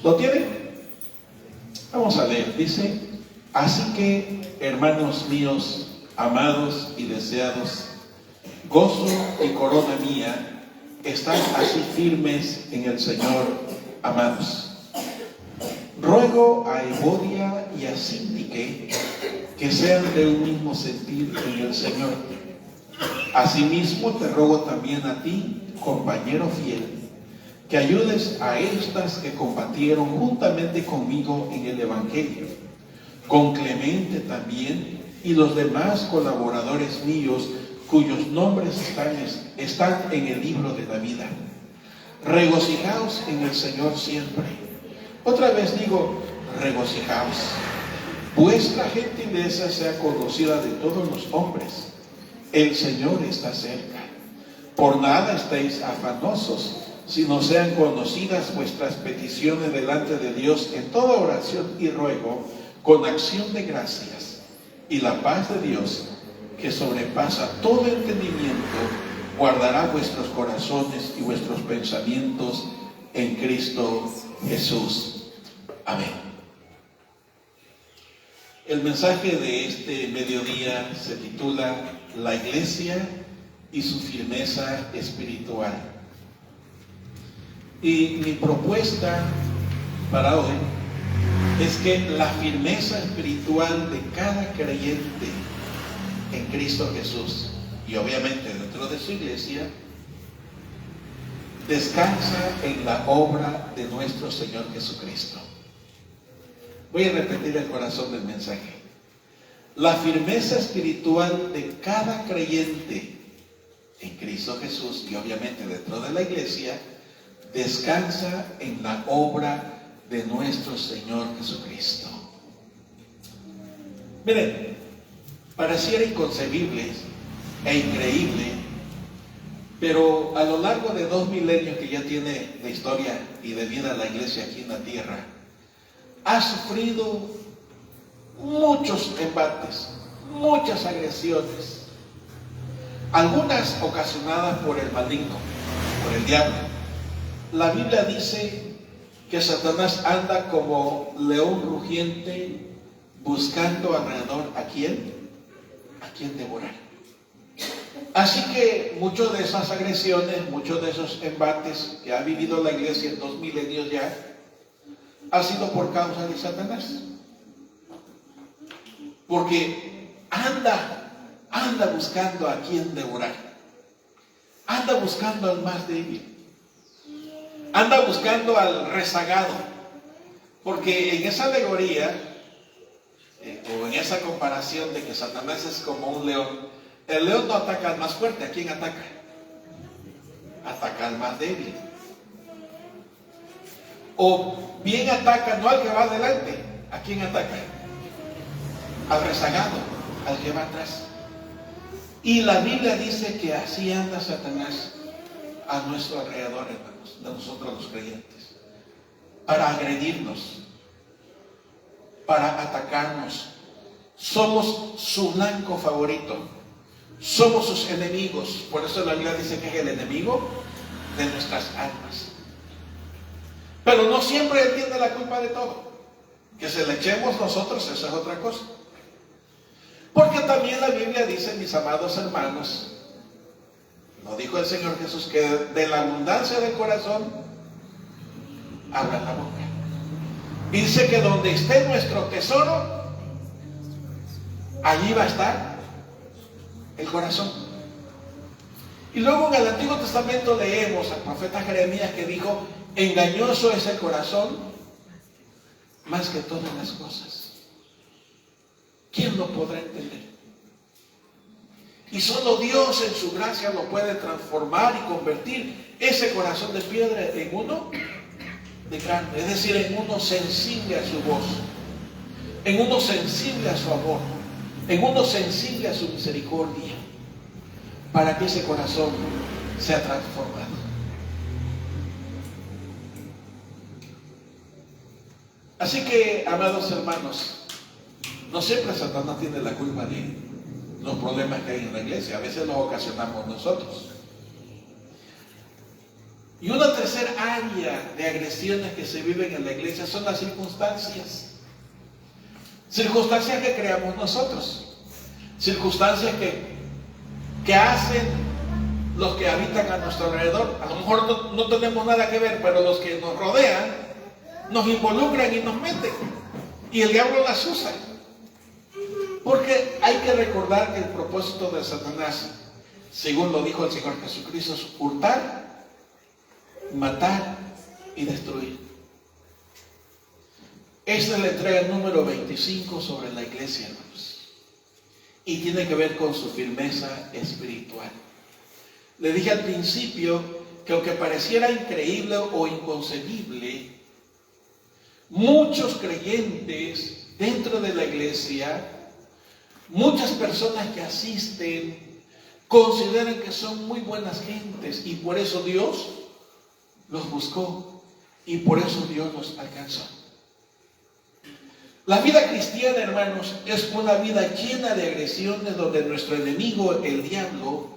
¿Lo tienen? Vamos a leer. Dice: así que, hermanos míos, amados y deseados, gozo y corona mía, estad así firmes en el Señor, amados. Ruego a Evodia y a Síntique que sean de un mismo sentir en el Señor. Asimismo te ruego también a ti, compañero fiel, que ayudes a estas que combatieron juntamente conmigo en el Evangelio, con Clemente también y los demás colaboradores míos cuyos nombres están en el libro de la vida. Regocijaos en el Señor siempre. Otra vez digo, regocijaos. Vuestra gentileza sea conocida de todos los hombres. El Señor está cerca. Por nada estéis afanosos, sino sean conocidas vuestras peticiones delante de Dios en toda oración y ruego, con acción de gracias. Y la paz de Dios, que sobrepasa todo entendimiento, guardará vuestros corazones y vuestros pensamientos en Cristo Jesús. Amén. El mensaje de este mediodía se titula La Iglesia y su firmeza espiritual. Y mi propuesta para hoy es que la firmeza espiritual de cada creyente en Cristo Jesús, y obviamente dentro de su iglesia, descansa en la obra de nuestro Señor Jesucristo. Voy a repetir el corazón del mensaje. La firmeza espiritual de cada creyente en Cristo Jesús, y obviamente dentro de la iglesia, descansa en la obra de nuestro Señor Jesucristo. Miren, pareciera inconcebible e increíble, pero a lo largo de 2 milenios que ya tiene de historia y de vida la iglesia aquí en la tierra, ha sufrido muchos embates, muchas agresiones, algunas ocasionadas por el maligno, por el diablo. La Biblia dice que Satanás anda como león rugiente buscando alrededor a quién devorar. Así que muchas de esas agresiones, muchos de esos embates que ha vivido la iglesia en 2 milenios ya, ha sido por causa de Satanás. Porque anda buscando a quien devorar. Anda buscando al más débil. Anda buscando al rezagado. Porque en esa alegoría, o en esa comparación de que Satanás es como un león, el león no ataca al más fuerte. ¿A quién ataca? Ataca al más débil. O bien ataca no al que va adelante. ¿A quién ataca? Al rezagado, al que va atrás. Y la Biblia dice que así anda Satanás a nuestro alrededor, hermanos, de nosotros los creyentes, para agredirnos, para atacarnos. Somos su blanco favorito, somos sus enemigos. Por eso la Biblia dice que es el enemigo de nuestras almas. Pero no siempre él tiene la culpa de todo. Que se le echemos nosotros, esa es otra cosa. Porque también la Biblia dice, mis amados hermanos, lo dijo el Señor Jesús, que de la abundancia del corazón habla la boca. Dice que donde esté nuestro tesoro, allí va a estar el corazón. Y luego en el Antiguo Testamento leemos al profeta Jeremías que dijo: engañoso es el corazón más que todas las cosas. ¿Quién lo podrá entender? Y solo Dios en su gracia lo puede transformar y convertir ese corazón de piedra en uno de carne, es decir, en uno sensible a su voz, en uno sensible a su amor, en uno sensible a su misericordia, para que ese corazón sea transformado. Así que, amados hermanos, no siempre Satanás tiene la culpa de los problemas que hay en la iglesia. A veces los ocasionamos nosotros. Y una tercera área de agresiones que se viven en la iglesia son las circunstancias. Circunstancias que creamos nosotros. Circunstancias que hacen los que habitan a nuestro alrededor. A lo mejor no tenemos nada que ver, pero los que nos rodean nos involucran y nos meten. Y el diablo las usa. Porque hay que recordar que el propósito de Satanás, según lo dijo el Señor Jesucristo, es hurtar, matar y destruir. Esta es la entrega número 25 sobre la iglesia, hermanos. Y tiene que ver con su firmeza espiritual. Le dije al principio que aunque pareciera increíble o inconcebible, muchos creyentes dentro de la iglesia, muchas personas que asisten, consideran que son muy buenas gentes y por eso Dios los buscó y por eso Dios los alcanzó. La vida cristiana, hermanos, es una vida llena de agresiones donde nuestro enemigo, el diablo,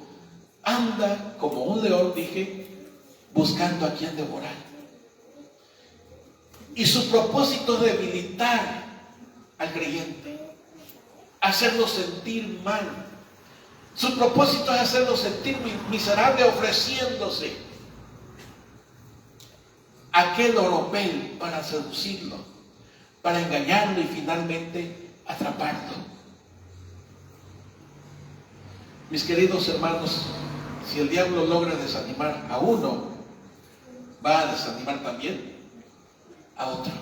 anda como un león, dije, buscando a quien devorar. Y su propósito es debilitar al creyente, hacerlo sentir mal. Su propósito es hacerlo sentir miserable, ofreciéndose aquel oropel para seducirlo, para engañarlo y finalmente atraparlo. Mis queridos hermanos, si el diablo logra desanimar a uno, va a desanimar también a otro.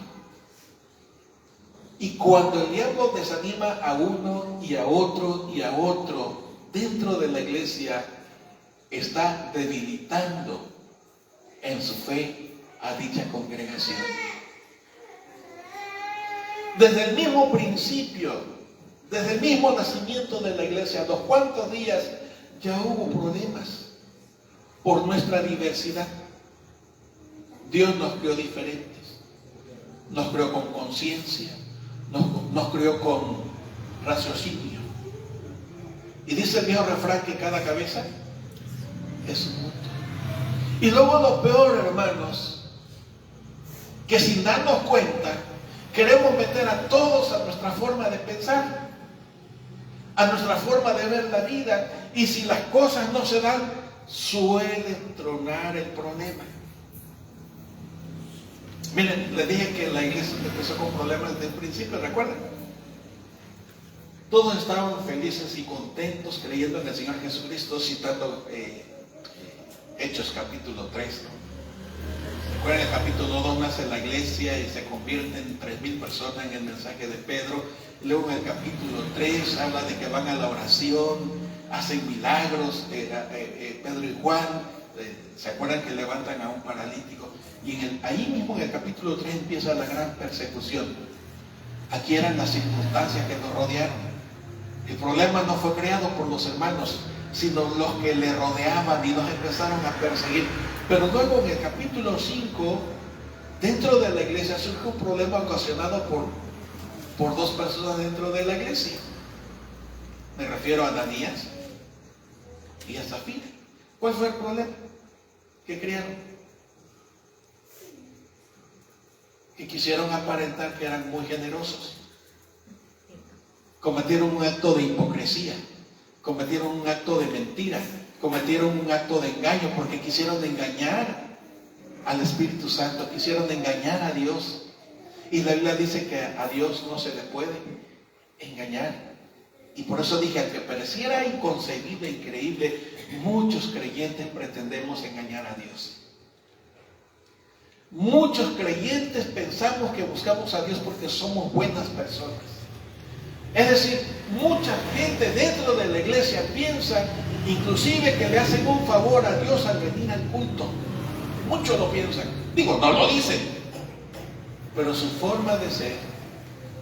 Y cuando el diablo desanima a uno y a otro y a otro dentro de la iglesia, está debilitando en su fe a dicha congregación. Desde el mismo principio, desde el mismo nacimiento de la iglesia, a los cuantos días ya hubo problemas por nuestra diversidad. Dios nos creó diferentes, nos creó con conciencia, nos creó con raciocinio. Y dice el viejo refrán que cada cabeza es un mundo. Y luego lo peor, hermanos, que sin darnos cuenta, queremos meter a todos a nuestra forma de pensar, a nuestra forma de ver la vida, y si las cosas no se dan, suele tronar el problema. Miren, les dije que la iglesia empezó con problemas desde el principio, ¿recuerdan? Todos estaban felices y contentos creyendo en el Señor Jesucristo, citando Hechos capítulo 3, ¿no? Recuerden, en el capítulo 2 nace la iglesia y se convierten 3,000 personas en el mensaje de Pedro. Luego en el capítulo 3 habla de que van a la oración, hacen milagros, Pedro y Juan, ¿se acuerdan que levantan a un paralítico? Y ahí mismo en el capítulo 3 empieza la gran persecución. Aquí eran las circunstancias que nos rodearon. El problema no fue creado por los hermanos, sino los que le rodeaban y los empezaron a perseguir. Pero luego en el capítulo 5, dentro de la iglesia surge un problema ocasionado por dos personas dentro de la iglesia. Me refiero a Ananías y a Zafira. ¿Cuál fue el problema que crearon? Que quisieron aparentar que eran muy generosos. Cometieron un acto de hipocresía, cometieron un acto de mentira, cometieron un acto de engaño, porque quisieron engañar al Espíritu Santo, quisieron engañar a Dios. Y la Biblia dice que a Dios no se le puede engañar. Y por eso dije, aunque pareciera inconcebible, increíble, muchos creyentes pretendemos engañar a Dios. Muchos creyentes pensamos que buscamos a Dios porque somos buenas personas. Es decir, mucha gente dentro de la iglesia piensa inclusive que le hacen un favor a Dios al venir al culto. Muchos lo piensan. Digo, no lo dicen. Pero su forma de ser,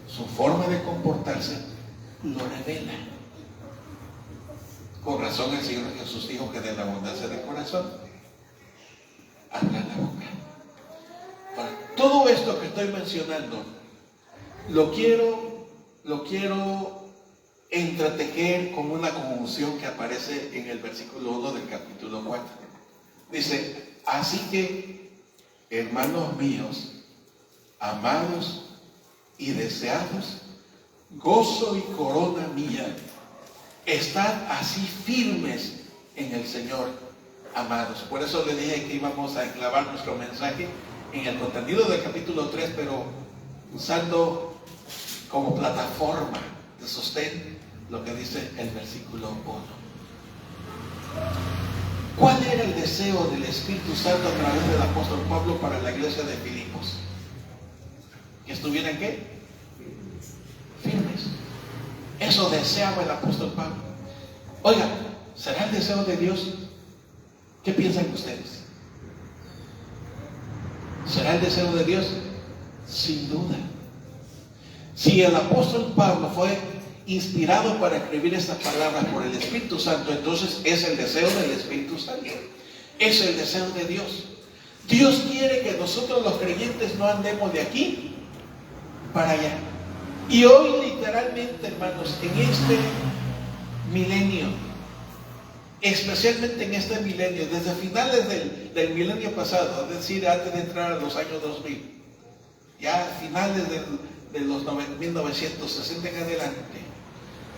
su forma de comportarse, lo revela. Con razón el Señor Jesús dijo que de la abundancia del corazón habla la boca. Ahora, todo esto que estoy mencionando lo quiero entretejer con una conjunción que aparece en el versículo 1 del capítulo 4. Dice, Así que, hermanos míos, amados y deseados, gozo y corona mía, estad así firmes en el Señor, amados. Por eso le dije que íbamos a enclavar nuestro mensaje en el contenido del capítulo 3, pero usando como plataforma de sostén lo que dice el versículo 1. ¿Cuál era el deseo del Espíritu Santo a través del apóstol Pablo para la iglesia de Filipos? ¿Que estuvieran qué? Firmes. Eso deseaba el apóstol Pablo. Oiga, ¿será el deseo de Dios? ¿Qué piensan ustedes? ¿Será el deseo de Dios? Sin duda. Si el apóstol Pablo fue inspirado para escribir estas palabras por el Espíritu Santo, entonces es el deseo del Espíritu Santo. Es el deseo de Dios. Dios quiere que nosotros los creyentes no andemos de aquí para allá. Y hoy literalmente, hermanos, en este milenio, especialmente en este milenio, desde finales del milenio pasado, es decir, antes de entrar a los años 2000, ya a finales de los 1960 en adelante,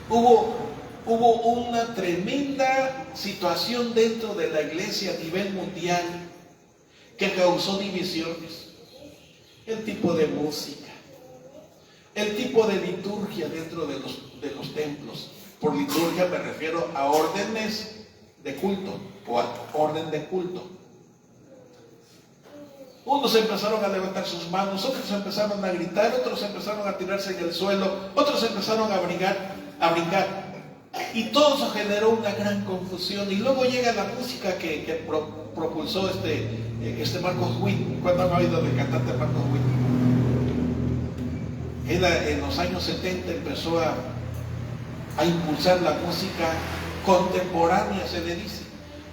hubo una tremenda situación dentro de la iglesia a nivel mundial que causó divisiones. El tipo de música, el tipo de liturgia dentro de los templos. Por liturgia me refiero a órdenes de culto o a orden de culto. Unos empezaron a levantar sus manos, otros empezaron a gritar, otros empezaron a tirarse en el suelo, otros empezaron a brincar. Y todo eso generó una gran confusión. Y luego llega la música que propulsó este Marcos Witt. ¿Cuándo han oído del cantante Marcos Witt? Él en los años 70 empezó a impulsar la música contemporánea, se le dice,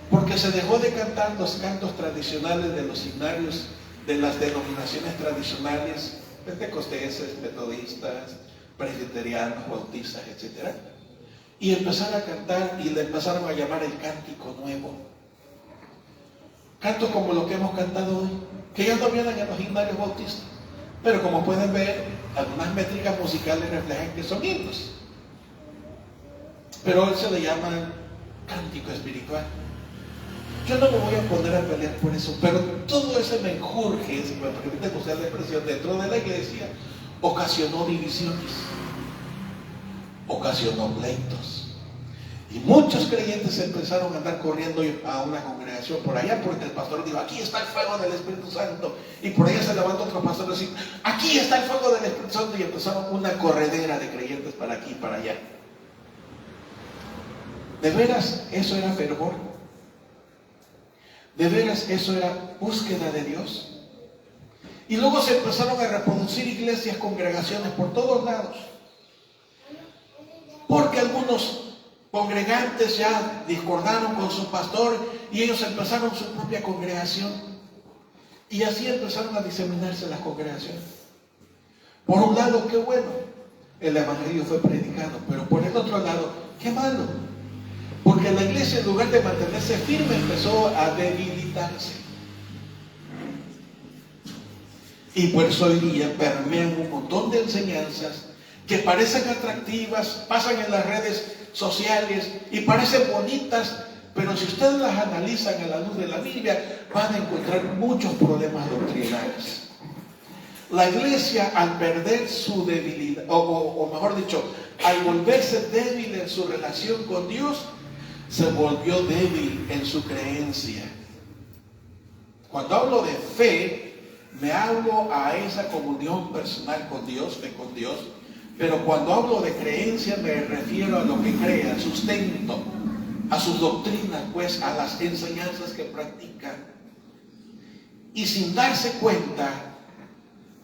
porque se dejó de cantar los cantos tradicionales de los himnarios de las denominaciones tradicionales, pentecosteses, metodistas, presbiterianos, bautistas, etc. Y empezaron a cantar y le empezaron a llamar el cántico nuevo. Cantos como lo que hemos cantado hoy, que ya no vienen en los himnarios bautistas, pero como pueden ver, algunas métricas musicales reflejan que son himnos. Pero hoy se le llama cántico espiritual. Yo no me voy a poner a pelear por eso, pero todo ese menjurje, si me permiten usar la expresión, dentro de la iglesia, ocasionó divisiones, ocasionó pleitos. Y muchos creyentes empezaron a andar corriendo a una congregación por allá, porque el pastor dijo, aquí está el fuego del Espíritu Santo. Y por allá se levantó otro pastor y decía, aquí está el fuego del Espíritu Santo. Y empezaron una corredera de creyentes para aquí y para allá. ¿De veras eso era fervor? ¿De veras eso era búsqueda de Dios? Y luego se empezaron a reproducir iglesias, congregaciones por todos lados. Porque algunos congregantes ya discordaron con su pastor y ellos empezaron su propia congregación. Y así empezaron a diseminarse las congregaciones. Por un lado, qué bueno, el evangelio fue predicado, pero por el otro lado, qué malo. Porque la iglesia, en lugar de mantenerse firme, empezó a debilitarse. Y por eso hoy día permean un montón de enseñanzas que parecen atractivas, pasan en las redes sociales y parecen bonitas, pero si ustedes las analizan a la luz de la Biblia, van a encontrar muchos problemas doctrinales. La iglesia, al perder su debilidad, o mejor dicho, al volverse débil en su relación con Dios, se volvió débil en su creencia. Cuando hablo de fe, me hablo a esa comunión personal con Dios, fe con Dios, pero cuando hablo de creencia me refiero a lo que cree, al sustento, a sus doctrinas, pues a las enseñanzas que practican. Y sin darse cuenta,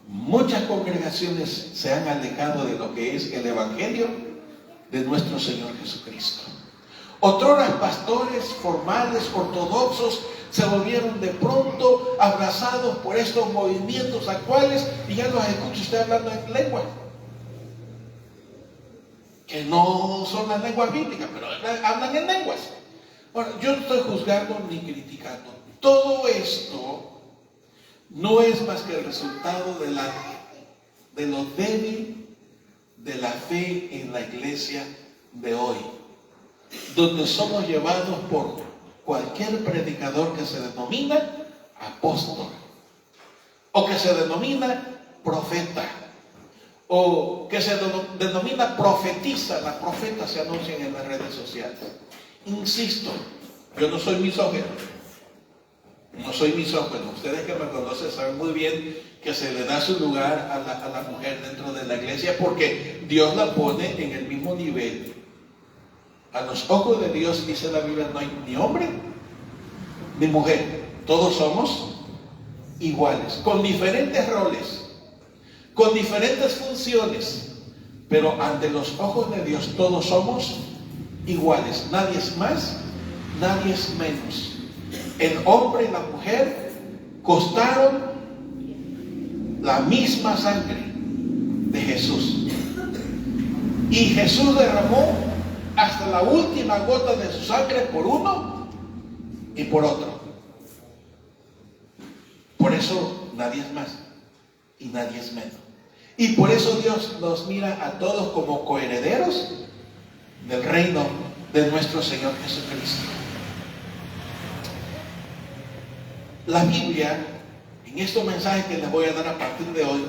muchas congregaciones se han alejado de lo que es el evangelio de nuestro Señor Jesucristo. Otrora pastores formales, ortodoxos, se volvieron de pronto abrazados por estos movimientos actuales y ya los escucha usted hablando en lenguas que no son las lenguas bíblicas, pero hablan en lenguas. Bueno, yo no estoy juzgando ni criticando, Todo esto no es más que el resultado de lo débil de la fe en la iglesia de hoy, donde somos llevados por cualquier predicador que se denomina apóstol, o que se denomina profeta, o que se denomina profetiza. Las profetas se anuncian en las redes sociales. Insisto, yo no soy misógino. No soy misógino. Ustedes que me conocen saben muy bien que se le da su lugar a la mujer dentro de la iglesia, porque Dios la pone en el mismo nivel. A los ojos de Dios, dice la Biblia, no hay ni hombre ni mujer. Todos somos iguales, con diferentes roles, con diferentes funciones, pero ante los ojos de Dios todos somos iguales. Nadie es más, nadie es menos. El hombre y la mujer costaron la misma sangre de Jesús, y Jesús derramó hasta la última gota de su sangre por uno y por otro. Por eso nadie es más y nadie es menos. Y por eso Dios nos mira a todos como coherederos del reino de nuestro Señor Jesucristo. La Biblia, en estos mensajes que les voy a dar a partir de hoy,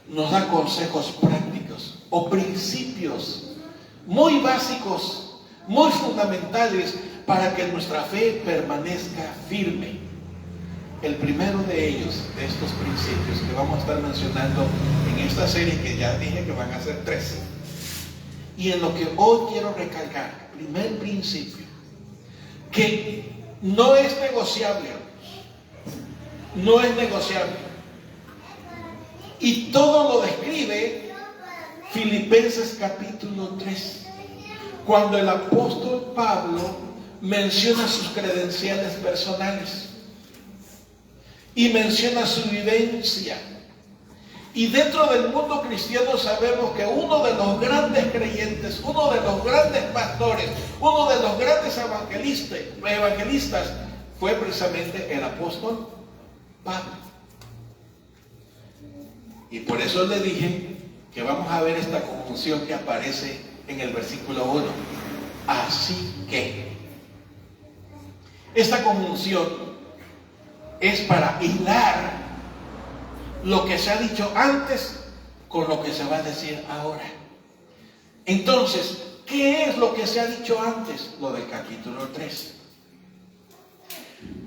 nos da consejos prácticos o principios muy básicos, muy fundamentales para que nuestra fe permanezca firme. El primero de ellos, de estos principios que vamos a estar mencionando en esta serie, que ya dije que van a ser 13, y en lo que hoy quiero recalcar, primer principio, que no es negociable, no es negociable, y todo lo describe Filipenses capítulo 3, cuando el apóstol Pablo menciona sus credenciales personales y menciona su vivencia. Y dentro del mundo cristiano sabemos que uno de los grandes creyentes, uno de los grandes pastores, uno de los grandes evangelistas fue precisamente el apóstol Pablo. Y por eso le dije que vamos a ver esta conjunción que aparece en el versículo 1. Así que. Esta conjunción es para hilar lo que se ha dicho antes con lo que se va a decir ahora. Entonces, ¿qué es lo que se ha dicho antes? Lo del capítulo 3.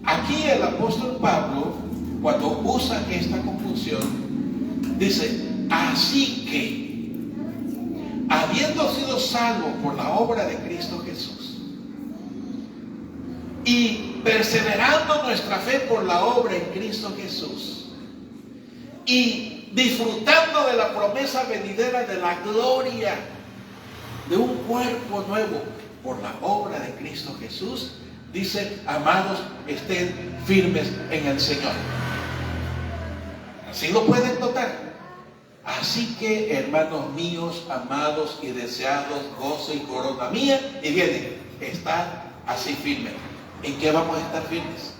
Aquí el apóstol Pablo, cuando usa esta conjunción, dice, así que, habiendo sido salvo por la obra de Cristo Jesús, y perseverando nuestra fe por la obra en Cristo Jesús, y disfrutando de la promesa venidera de la gloria de un cuerpo nuevo por la obra de Cristo Jesús, dice, amados, estén firmes en el Señor. Así lo pueden notar. Así que, hermanos míos, amados y deseados, gozo y corona mía, y viene, está así firme. ¿En qué vamos a estar firmes?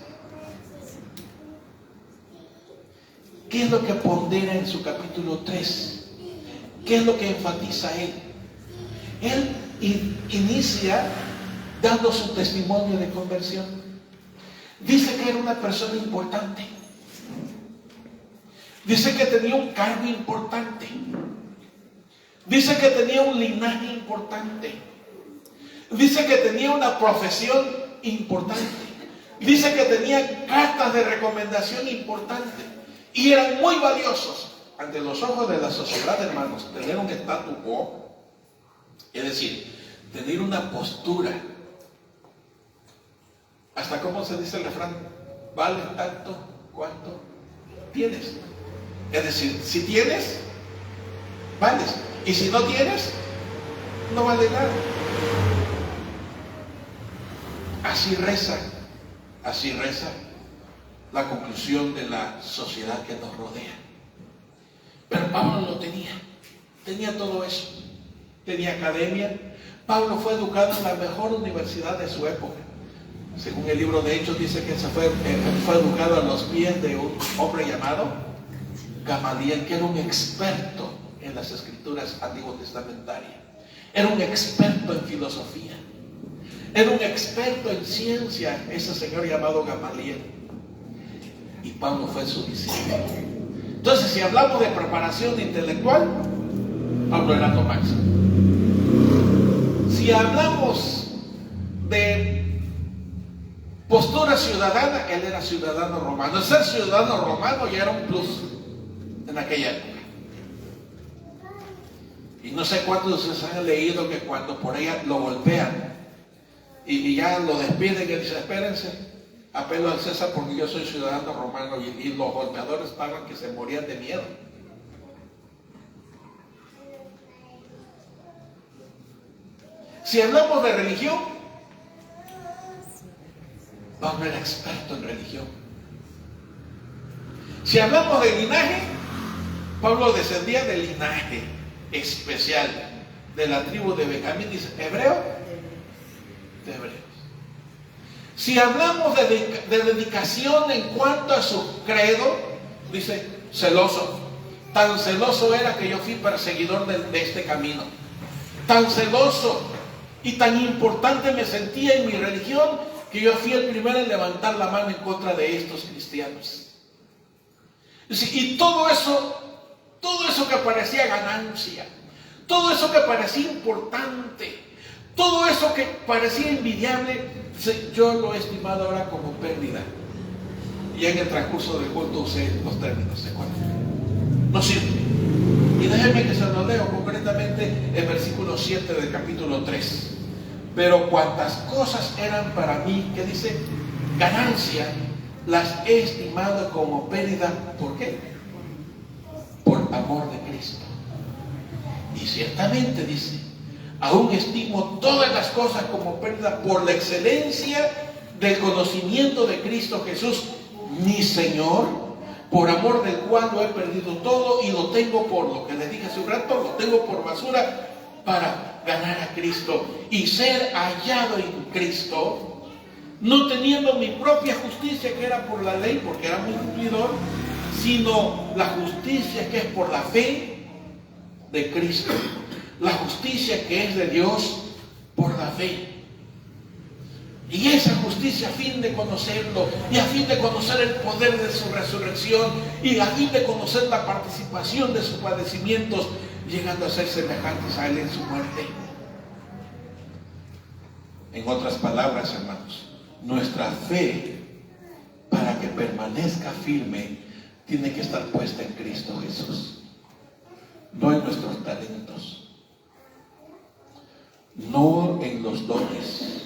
¿Qué es lo que pondera en su capítulo 3? ¿Qué es lo que enfatiza él? Él inicia dando su testimonio de conversión. Dice que era una persona importante. Dice que tenía un cargo importante. Dice que tenía un linaje importante. Dice que tenía una profesión importante. Dice que tenía cartas de recomendación importantes. Y eran muy valiosos ante los ojos de la sociedad, hermanos. Tener un statu quo, es decir, tener una postura. Hasta cómo se dice el refrán, vale tanto cuanto tienes. Es decir, si tienes, vales. Y si no tienes, no vale nada. Así reza la conclusión de la sociedad que nos rodea. Pero Pablo lo tenía todo eso. Tenía academia. Pablo fue educado en la mejor universidad de su época. Según el libro de Hechos dice que fue educado a los pies de un hombre llamado Gamaliel, que era un experto en las escrituras antiguo testamentarias. Era un experto en filosofía. Era un experto en ciencia, ese señor llamado Gamaliel. Y Pablo fue su discípulo. Entonces, si hablamos de preparación intelectual, Pablo era lo máximo. Si hablamos de postura ciudadana, él era ciudadano romano. El ser ciudadano romano ya era un plus en aquella época. Y no sé cuántos de ustedes han leído que cuando por ella lo golpean y ya lo despiden, y dice: espérense, apelo al César porque yo soy ciudadano romano. Y los golpeadores estaban que se morían de miedo. Si hablamos de religión, Pablo era experto en religión. Si hablamos de linaje, Pablo descendía del linaje especial de la tribu de Benjamín, dice hebreo de hebreos. Si hablamos de dedicación en cuanto a su credo, dice celoso. Tan celoso era que yo fui perseguidor de este camino. Tan celoso y tan importante me sentía en mi religión que yo fui el primero en levantar la mano en contra de estos cristianos. Y todo eso que parecía ganancia, todo eso que parecía importante, todo eso que parecía envidiable, yo lo he estimado ahora como pérdida. Y en el transcurso del culto usé los términos, ¿se acuerdan? No sirve. Y déjenme que se lo leo concretamente en versículo 7 del capítulo 3. Pero cuantas cosas eran para mí, ¿qué dice? Ganancia, las he estimado como pérdida. ¿Por qué? Por amor de Cristo. Y ciertamente dice: aún estimo todas las cosas como pérdida por la excelencia del conocimiento de Cristo Jesús, mi Señor, por amor del cual lo he perdido todo y lo tengo por, lo que les dije hace un rato, lo tengo por basura para ganar a Cristo y ser hallado en Cristo, no teniendo mi propia justicia que era por la ley, porque era muy cumplidor, sino la justicia que es por la fe de Cristo, la justicia que es de Dios por la fe. Y esa justicia a fin de conocerlo, y a fin de conocer el poder de su resurrección, y a fin de conocer la participación de sus padecimientos, llegando a ser semejantes a él en su muerte. En otras palabras, hermanos, nuestra fe, para que permanezca firme, tiene que estar puesta en Cristo Jesús, no en nuestros talentos, no en los dones,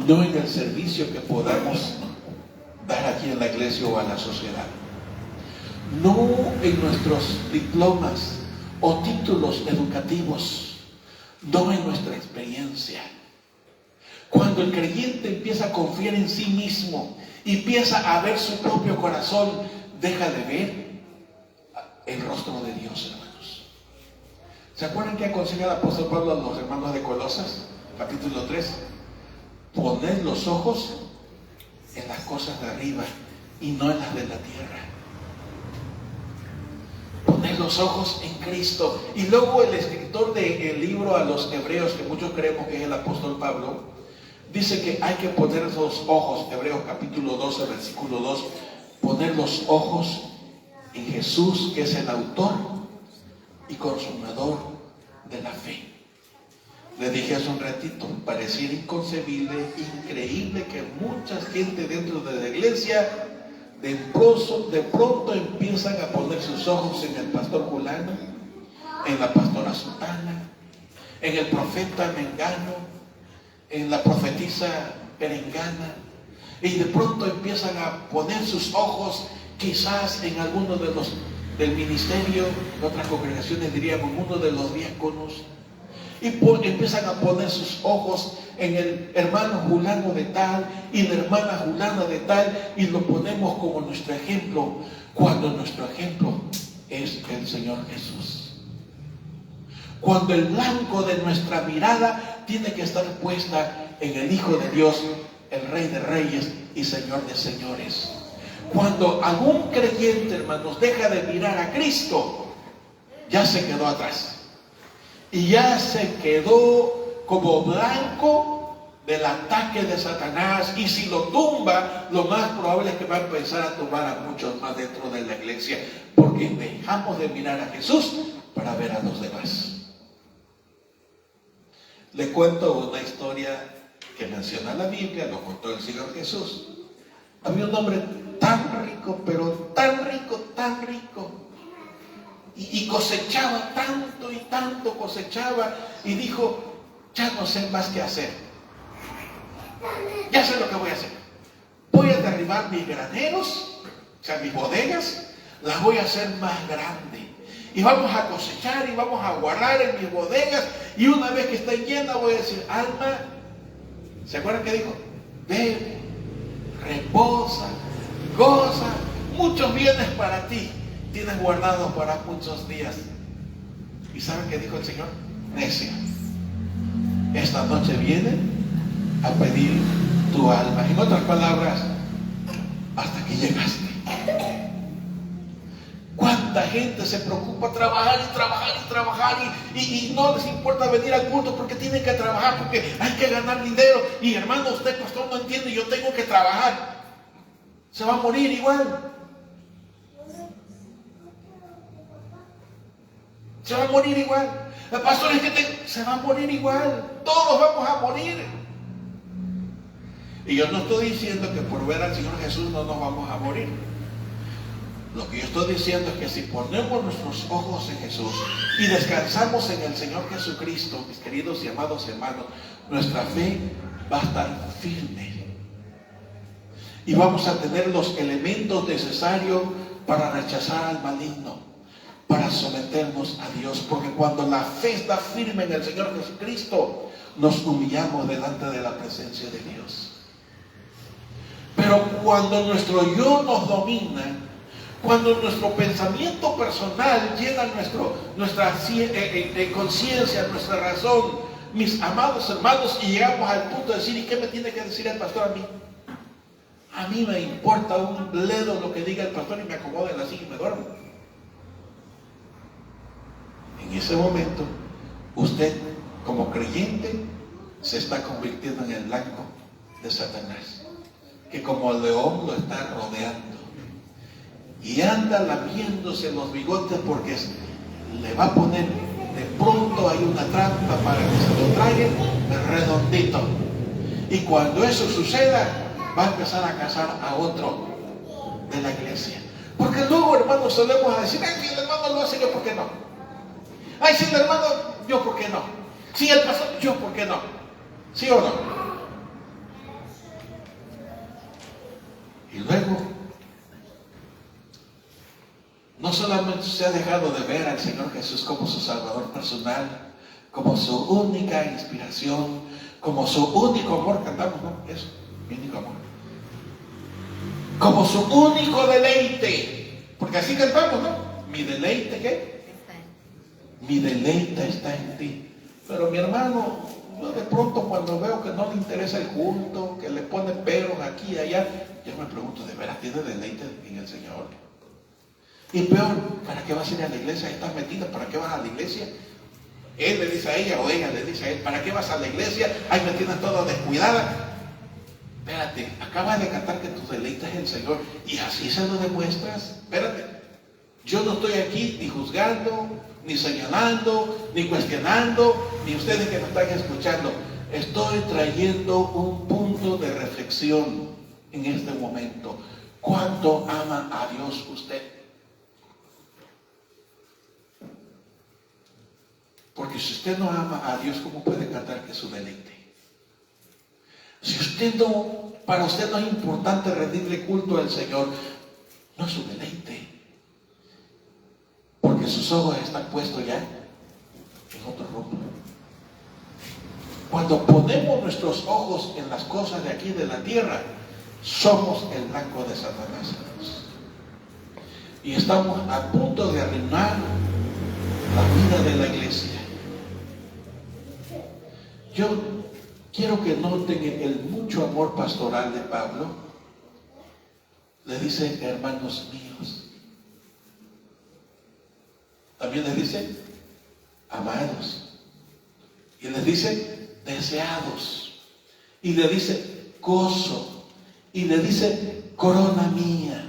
no en el servicio que podamos dar aquí en la iglesia o a la sociedad, no en nuestros diplomas o títulos educativos, no en nuestra experiencia. Cuando el creyente empieza a confiar en sí mismo y empieza a ver su propio corazón, deja de ver el rostro de Dios, hermanos. ¿Se acuerdan que aconseja el apóstol Pablo a los hermanos de Colosas, capítulo 3? Poned los ojos en las cosas de arriba y no en las de la tierra. Poned los ojos en Cristo. Y luego el escritor del libro a los hebreos, que muchos creemos que es el apóstol Pablo, dice que hay que poner los ojos, Hebreos capítulo 12, versículo 2, poner los ojos en Jesús, que es el autor y consumador de la fe. Les dije hace un ratito, pareciera inconcebible, increíble que mucha gente dentro de la iglesia de pronto empiezan a poner sus ojos en el pastor fulano, en la pastora sutana, en el profeta mengano, en la profetisa perengana, y de pronto empiezan a poner sus ojos quizás en alguno de los del ministerio, en otras congregaciones diríamos uno de los diáconos, y empiezan a poner sus ojos en el hermano fulano de tal y la hermana fulana de tal, y lo ponemos como nuestro ejemplo, cuando nuestro ejemplo es el Señor Jesús. Cuando el blanco de nuestra mirada tiene que estar puesta en el Hijo de Dios, el Rey de Reyes y Señor de Señores. Cuando algún creyente, hermanos, deja de mirar a Cristo, ya se quedó atrás. Y ya se quedó como blanco del ataque de Satanás. Y si lo tumba, lo más probable es que va a empezar a tumbar a muchos más dentro de la iglesia. Porque dejamos de mirar a Jesús para ver a los demás. Le cuento una historia que menciona la Biblia, lo contó el Señor Jesús. Había un hombre tan rico, pero tan rico, tan rico. Y cosechaba tanto y tanto cosechaba. Y dijo, ya no sé más qué hacer. Ya sé lo que voy a hacer. Voy a derribar mis graneros, o sea, mis bodegas, las voy a hacer más grandes. Y vamos a cosechar y vamos a guardar en mis bodegas. Y una vez que estén llenas voy a decir, alma, ¿se acuerdan qué dijo? Bebe, reposa, goza, muchos bienes para ti tienes guardados para muchos días. ¿Y saben qué dijo el Señor? Necio, esta noche viene a pedir tu alma. En otras palabras, hasta aquí llegaste. ¿Cuánta gente se preocupa trabajar y trabajar y trabajar y no les importa venir al culto porque tienen que trabajar, porque hay que ganar dinero? Y hermano, usted pastor no entiende, yo tengo que trabajar. Se va a morir igual. Se va a morir igual. El pastor es que se va a morir igual. Todos vamos a morir. Y yo no estoy diciendo que por ver al Señor Jesús no nos vamos a morir. Lo que yo estoy diciendo es que si ponemos nuestros ojos en Jesús y descansamos en el Señor Jesucristo, mis queridos y amados hermanos, nuestra fe va a estar firme. Y vamos a tener los elementos necesarios para rechazar al maligno, para someternos a Dios. Porque cuando la fe está firme en el Señor Jesucristo, nos humillamos delante de la presencia de Dios. Pero cuando nuestro yo nos domina, cuando nuestro pensamiento personal llena nuestra conciencia, nuestra razón, mis amados hermanos, y llegamos al punto de decir, ¿y qué me tiene que decir el pastor a mí? A mí me importa un bledo lo que diga el pastor y me acomodo en la silla y me duermo. En ese momento, usted como creyente se está convirtiendo en el blanco de Satanás, que como león lo está rodeando. Y anda lamiéndose los bigotes porque le va a poner, de pronto hay una trampa para que se lo traigan redondito. Y cuando eso suceda, va a empezar a cazar a otro de la iglesia. Porque luego, hermanos, solemos decir, ay, si el hermano lo hace, yo por qué no. Ay, si el hermano, yo por qué no. Si el pastor, yo por qué no. ¿Sí o no? Y luego, no solamente se ha dejado de ver al Señor Jesús como su Salvador personal, como su única inspiración, como su único amor, cantamos, ¿no? Eso, mi único amor. Como su único deleite, porque así cantamos, ¿no? Mi deleite, ¿qué? Mi deleite está en ti. Pero mi hermano, yo de pronto cuando veo que no le interesa el culto, que le pone peros aquí y allá, yo me pregunto, ¿de veras tiene deleite en el Señor? Y peor, ¿para qué vas a ir a la iglesia? ¿Estás metida? ¿Para qué vas a la iglesia? Él le dice a ella o ella le dice a él, ¿para qué vas a la iglesia? Ahí me tienes toda descuidada. Espérate, acabas de cantar que tu deleite es el Señor y así se lo demuestras. Espérate, yo no estoy aquí ni juzgando, ni señalando, ni cuestionando, ni ustedes que me están escuchando. Estoy trayendo un punto de reflexión en este momento. ¿Cuánto ama a Dios usted? Porque si usted no ama a Dios, ¿cómo puede cantar que es su deleite? Si usted no, para usted no es importante rendirle culto al Señor, no es su deleite. Porque sus ojos están puestos ya en otro rumbo. Cuando ponemos nuestros ojos en las cosas de aquí de la tierra, somos el blanco de Satanás. Y estamos a punto de arruinar la vida de la iglesia. Yo quiero que noten el mucho amor pastoral de Pablo. Le dice hermanos míos. También les dice amados. Y les dice deseados. Y le dice gozo. Y le dice corona mía.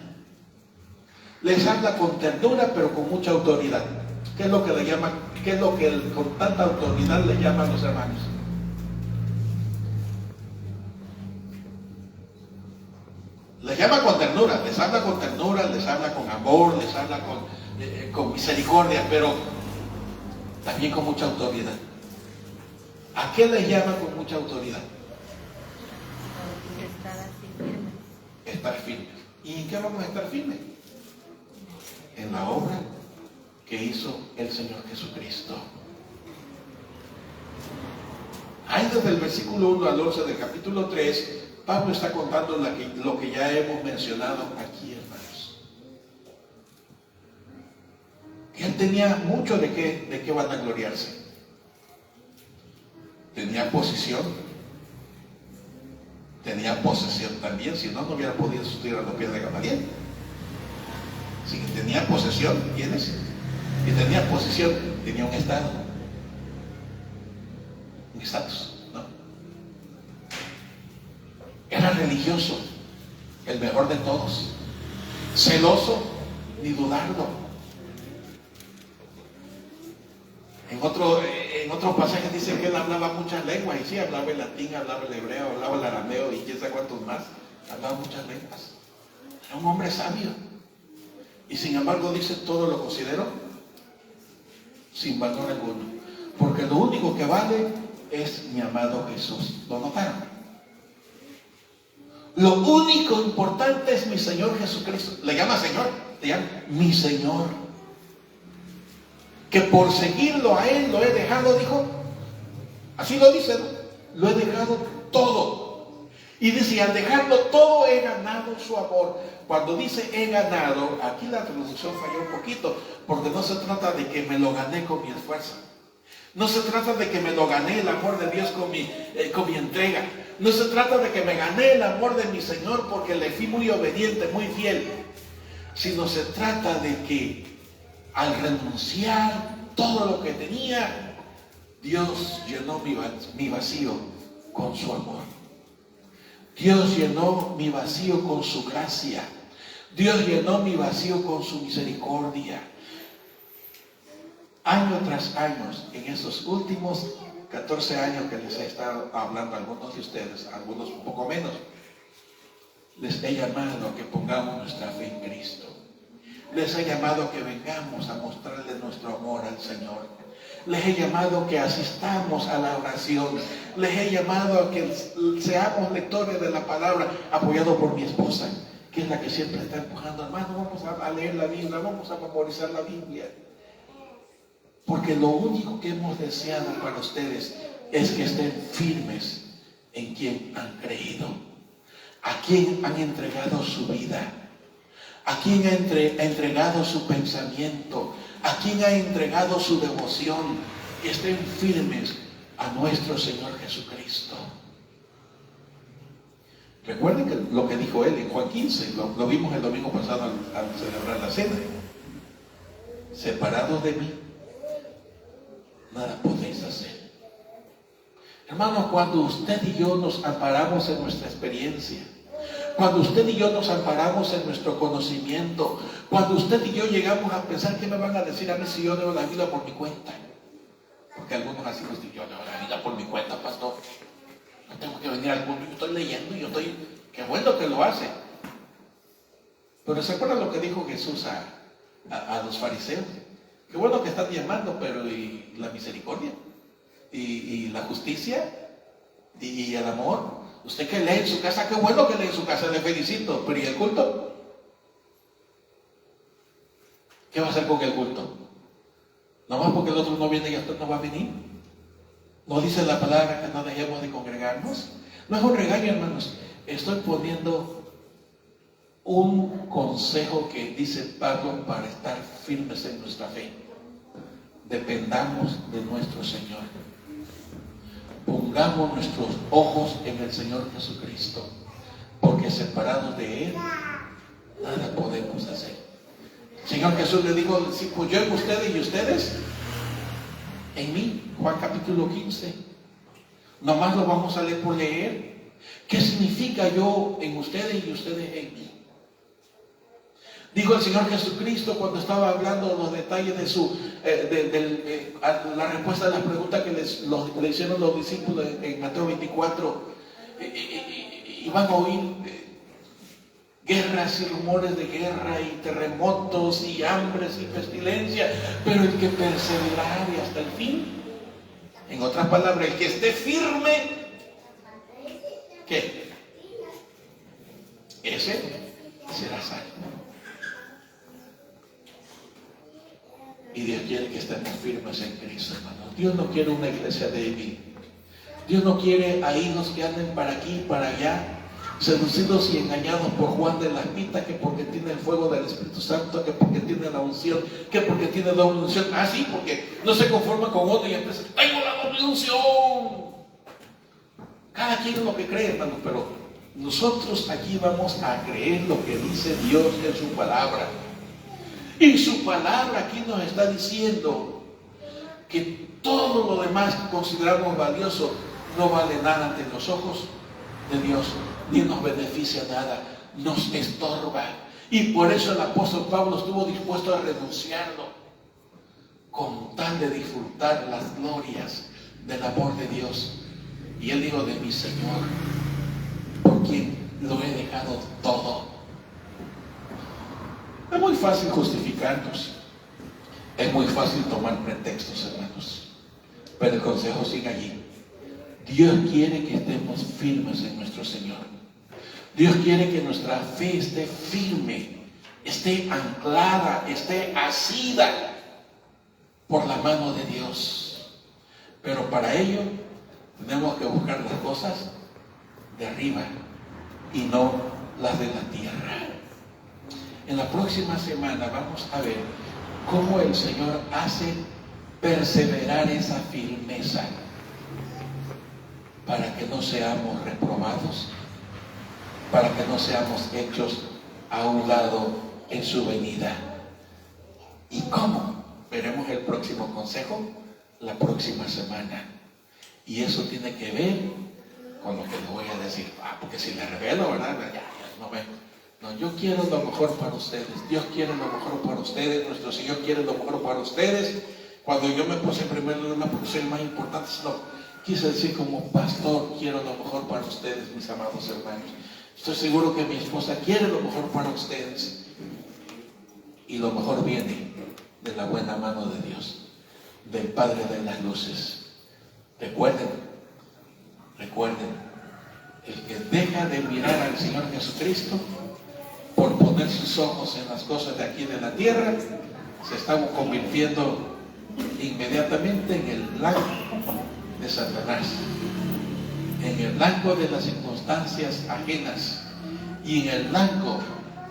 Les habla con ternura, pero con mucha autoridad. ¿Qué es lo que le llaman? ¿Qué es lo que con tanta autoridad le llaman los hermanos? Les llama con ternura, les habla con ternura, les habla con amor, les habla con misericordia, pero también con mucha autoridad. ¿A qué les llama con mucha autoridad? Estar así firme. Estar firmes. ¿Y en qué vamos a estar firmes? En la obra que hizo el Señor Jesucristo. Ahí desde el versículo 1 al 11 del capítulo 3, Pablo está contando lo que ya hemos mencionado aquí, hermanos. Él tenía mucho de qué vanagloriarse. Tenía posición. Tenía posesión también, si no, no hubiera podido sustituir a los pies de Gamaliel. Si tenía posesión, ¿tienes? Y tenía posición, tenía un estado. Un estatus, ¿no? Era religioso, el mejor de todos. Celoso, ni dudarlo. En otros pasajes dice que él hablaba muchas lenguas, y sí, hablaba el latín, hablaba el hebreo, hablaba el arameo y quién sabe cuántos más. Hablaba muchas lenguas. Era un hombre sabio. Y sin embargo dice, todo lo considero sin valor alguno. Porque lo único que vale es mi amado Jesús. ¿Lo notaron? Lo único importante es mi Señor Jesucristo. Le llama Señor, le llama mi Señor. Que por seguirlo a Él lo he dejado, dijo. Así lo dice, ¿no? Lo he dejado todo. Y dice, al dejarlo todo he ganado su amor. Cuando dice he ganado, aquí la traducción falló un poquito, porque no se trata de que me lo gané con mi esfuerzo. No se trata de que me lo gané el amor de Dios con mi entrega. No se trata de que me gané el amor de mi Señor porque le fui muy obediente, muy fiel. Sino se trata de que al renunciar todo lo que tenía, Dios llenó mi vacío con su amor. Dios llenó mi vacío con su gracia. Dios llenó mi vacío con su misericordia. Año tras año, en esos últimos 14 años que les he estado hablando a algunos de ustedes, a algunos un poco menos, les he llamado a que pongamos nuestra fe en Cristo. Les he llamado a que vengamos a mostrarle nuestro amor al Señor. Les he llamado a que asistamos a la oración. Les he llamado a que seamos lectores de la palabra, apoyado por mi esposa, que es la que siempre está empujando, hermano, vamos a leer la Biblia, vamos a memorizar la Biblia. Porque lo único que hemos deseado para ustedes es que estén firmes en quien han creído, a quien han entregado su vida, a quien ha entregado su pensamiento, a quien ha entregado su devoción, que estén firmes a nuestro Señor Jesucristo. Recuerden que lo que dijo él en Juan 15, lo vimos el domingo pasado al celebrar la cena. Separados de mí, nada podéis hacer. Hermanos, cuando usted y yo nos amparamos en nuestra experiencia, cuando usted y yo nos amparamos en nuestro conocimiento, cuando usted y yo llegamos a pensar qué me van a decir a mí si yo leo la Biblia por mi cuenta, porque algunos así nos dicen, yo leo la Biblia por mi cuenta, pastor, no tengo que venir al culto, yo estoy leyendo, qué bueno que lo hace. Pero ¿se acuerdan lo que dijo Jesús a los fariseos? Qué bueno que están llamando, pero ¿y la misericordia? ¿Y la justicia? ¿Y el amor? Usted que lee en su casa, qué bueno que lee en su casa, le felicito, pero ¿y el culto? ¿Qué va a hacer con el culto? ¿Nomás porque el otro no viene y usted no va a venir? ¿No dice la palabra que no dejemos de congregarnos? No es un regaño, hermanos. Estoy poniendo un consejo que dice Pablo para estar firmes en nuestra fe. Dependamos de nuestro Señor. Pongamos nuestros ojos en el Señor Jesucristo, porque separados de Él, nada podemos hacer. El Señor Jesús le dijo: pues yo en ustedes y ustedes en mí. Juan capítulo 15. Nomás lo vamos a leer por leer. ¿Qué significa yo en ustedes y ustedes en mí? Dijo el Señor Jesucristo cuando estaba hablando los detalles de su la respuesta a las preguntas que le hicieron los discípulos en Mateo 24. Y van a oír guerras y rumores de guerra y terremotos y hambres y pestilencia, pero el que perseverare hasta el fin, en otras palabras, el que esté firme, ¿qué? Ese será salvo. Y Dios quiere que estemos firmes en Cristo, hermanos. Dios no quiere una iglesia débil. Dios no quiere a hijos que anden para aquí y para allá, seducidos y engañados por Juan de las Pitas, que porque tiene el fuego del Espíritu Santo, que porque tiene la unción, que porque tiene doble unción. Ah, sí, porque no se conforma con otro y empieza: tengo la doble unción. Cada quien lo que cree, hermanos, pero nosotros aquí vamos a creer lo que dice Dios en su palabra. Y su palabra aquí nos está diciendo que todo lo demás que consideramos valioso no vale nada ante los ojos de Dios, ni nos beneficia nada, nos estorba. Y por eso el apóstol Pablo estuvo dispuesto a renunciarlo, con tal de disfrutar las glorias del amor de Dios. Y él dijo: de mi Señor, por quien lo he dejado todo. Es muy fácil justificarnos, es muy fácil tomar pretextos, hermanos, pero el consejo sigue allí. Dios quiere que estemos firmes en nuestro Señor. Dios quiere que nuestra fe esté firme, esté anclada, esté asida por la mano de Dios. Pero para ello tenemos que buscar las cosas de arriba y no las de la tierra. En la próxima semana vamos a ver cómo el Señor hace perseverar esa firmeza para que no seamos reprobados, para que no seamos hechos a un lado en su venida. ¿Y cómo? Veremos el próximo consejo la próxima semana. Y eso tiene que ver con lo que le voy a decir. Porque si le revelo, ¿verdad? Ya no ve. No, yo quiero lo mejor para ustedes. Dios quiere lo mejor para ustedes. Nuestro Señor quiere lo mejor para ustedes. Cuando yo me puse en primer lugar porque soy el más importante, no, quise decir como pastor, quiero lo mejor para ustedes, mis amados hermanos. Estoy seguro que mi esposa quiere lo mejor para ustedes. Y lo mejor viene de la buena mano de Dios, del Padre de las luces. Recuerden, el que deja de mirar al Señor Jesucristo por poner sus ojos en las cosas de aquí de la tierra, se está convirtiendo inmediatamente en el blanco de Satanás, en el blanco de las circunstancias ajenas y en el blanco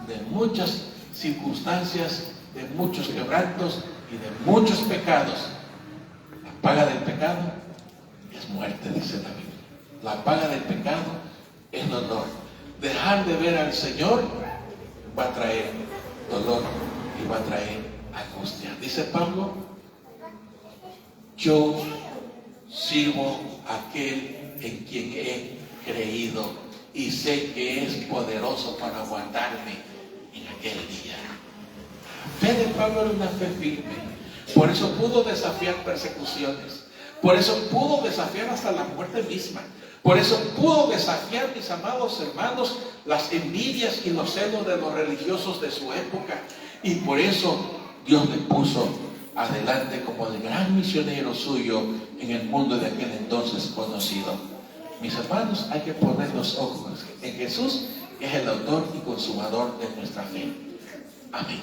de muchas circunstancias, de muchos quebrantos y de muchos pecados. La paga del pecado es muerte, dice la Biblia. La paga del pecado es dolor. Dejar de ver al Señor va a traer dolor y va a traer angustia. Dice Pablo: yo sirvo a aquel en quien he creído y sé que es poderoso para guardarme en aquel día. La fe de Pablo era una fe firme. Por eso pudo desafiar persecuciones. Por eso pudo desafiar hasta la muerte misma. Por eso pudo desafiar, mis amados hermanos, las envidias y los celos de los religiosos de su época. Y por eso Dios le puso adelante como el gran misionero suyo en el mundo de aquel entonces conocido. Mis hermanos, hay que poner los ojos en Jesús, que es el autor y consumador de nuestra fe. Amén.